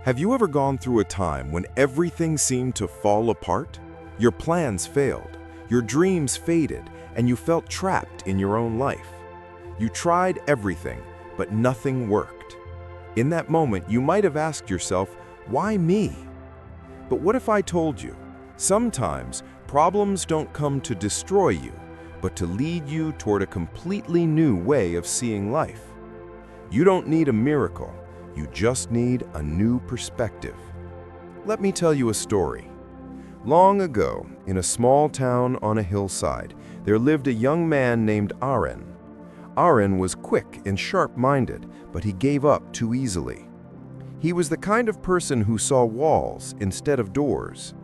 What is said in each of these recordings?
Have you ever gone through a time when everything seemed to fall apart? Your plans failed, your dreams faded, and you felt trapped in your own life. You tried everything, but nothing worked. In that moment, you might have asked yourself, why me? But what if I told you, sometimes problems don't come to destroy you, but to lead you toward a completely new way of seeing life? You don't need a miracle. You just need a new perspective. Let me tell you a story. Long ago, in a small town on a hillside, there lived a young man named Arin. Arin was quick and sharp-minded, but he gave up too easily. He was the kind of person who saw walls instead of doors.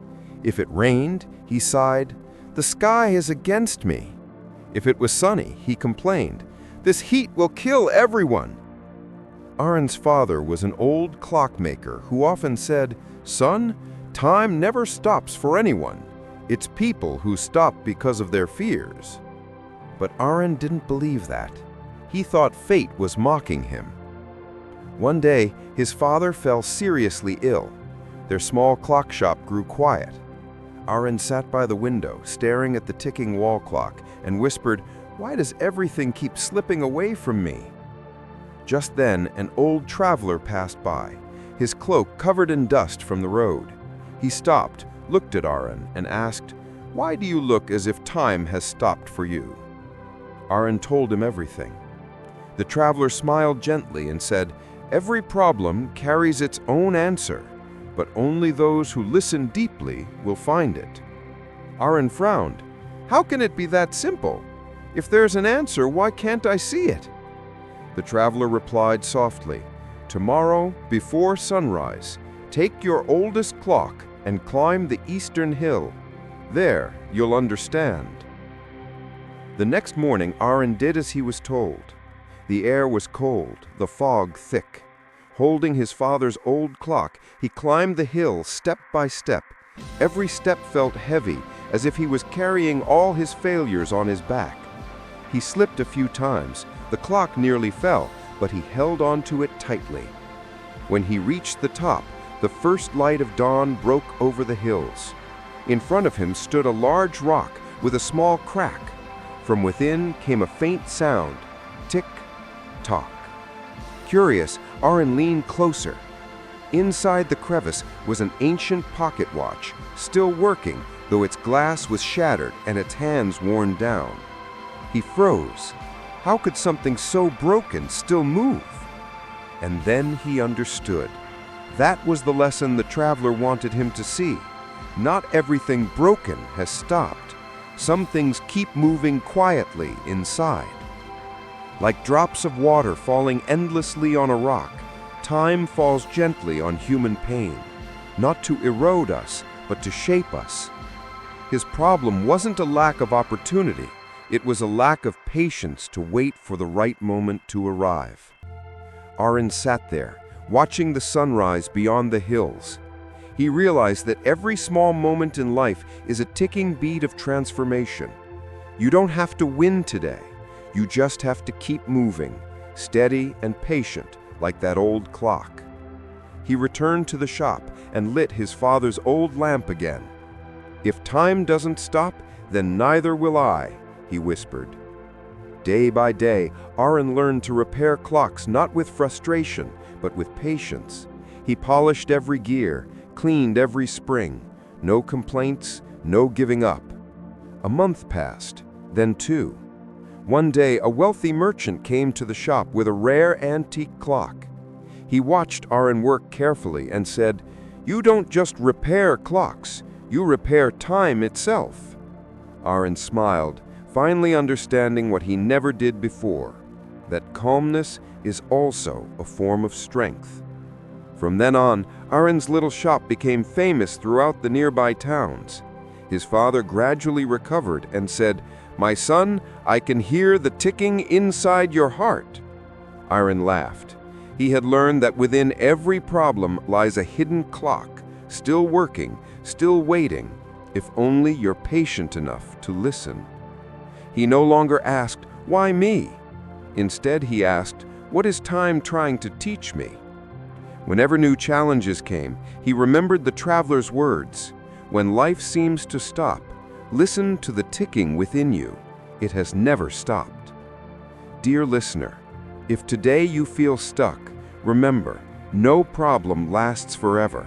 If it rained, he sighed, "The sky is against me." If it was sunny, he complained, "This heat will kill everyone." Arin's father was an old clockmaker who often said, "Son, time never stops for anyone. It's people who stop because of their fears." But Arin didn't believe that. He thought fate was mocking him. One day, his father fell seriously ill. Their small clock shop grew quiet. Arin sat by the window, staring at the ticking wall clock, and whispered, "Why does everything keep slipping away from me?" Just then, an old traveler passed by, his cloak covered in dust from the road. He stopped, looked at Arin, and asked, "Why do you look as if time has stopped for you?" Arin told him everything. The traveler smiled gently and said, "Every problem carries its own answer, but only those who listen deeply will find it." Arin frowned. "How can it be that simple? If there's an answer, why can't I see it?" The traveler replied softly, "Tomorrow, before sunrise, take your oldest clock and climb the eastern hill. There, you'll understand." The next morning, Arin did as he was told. The air was cold, the fog thick. Holding his father's old clock, he climbed the hill step by step. Every step felt heavy, as if he was carrying all his failures on his back. He slipped a few times. The clock nearly fell, but he held onto it tightly. When he reached the top, the first light of dawn broke over the hills. In front of him stood a large rock with a small crack. From within came a faint sound, tick, tock. Curious, Arin leaned closer. Inside the crevice was an ancient pocket watch, still working, though its glass was shattered and its hands worn down. He froze. How could something so broken still move? And then he understood. That was the lesson the traveler wanted him to see. Not everything broken has stopped. Some things keep moving quietly inside. Like drops of water falling endlessly on a rock, time falls gently on human pain, not to erode us, but to shape us. His problem wasn't a lack of opportunity. It was a lack of patience to wait for the right moment to arrive. Arin sat there, watching the sunrise beyond the hills. He realized that every small moment in life is a ticking beat of transformation. You don't have to win today. You just have to keep moving, steady and patient, like that old clock. He returned to the shop and lit his father's old lamp again. "If time doesn't stop, then neither will I," he whispered. Day by day, Arin learned to repair clocks not with frustration, but with patience. He polished every gear, cleaned every spring. No complaints, no giving up. A month passed, then two. One day, a wealthy merchant came to the shop with a rare antique clock. He watched Arin work carefully and said, "You don't just repair clocks, you repair time itself." Arin smiled, finally understanding what he never did before, that calmness is also a form of strength. From then on, Arin's little shop became famous throughout the nearby towns. His father gradually recovered and said, "My son, I can hear the ticking inside your heart." Arin laughed. He had learned that within every problem lies a hidden clock, still working, still waiting, if only you're patient enough to listen. He no longer asked, "Why me?" Instead, he asked, "What is time trying to teach me?" Whenever new challenges came, he remembered the traveler's words, "When life seems to stop, listen to the ticking within you. It has never stopped." Dear listener, if today you feel stuck, remember, no problem lasts forever.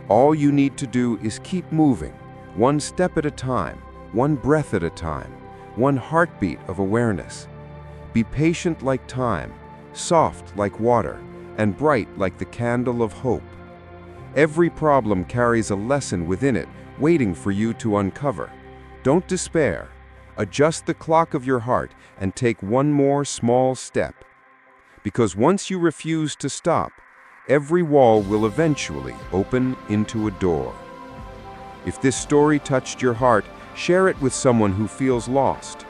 All you need to do is keep moving, one step at a time, one breath at a time, one heartbeat of awareness. Be patient like time, soft like water, and bright like the candle of hope. Every problem carries a lesson within it, waiting for you to uncover. Don't despair. Adjust the clock of your heart and take one more small step. Because once you refuse to stop, every wall will eventually open into a door. If this story touched your heart, share it with someone who feels lost.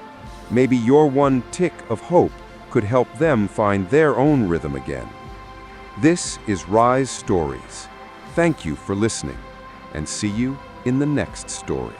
Maybe your one tick of hope could help them find their own rhythm again. This is Rise Stories. Thank you for listening, and see you in the next story.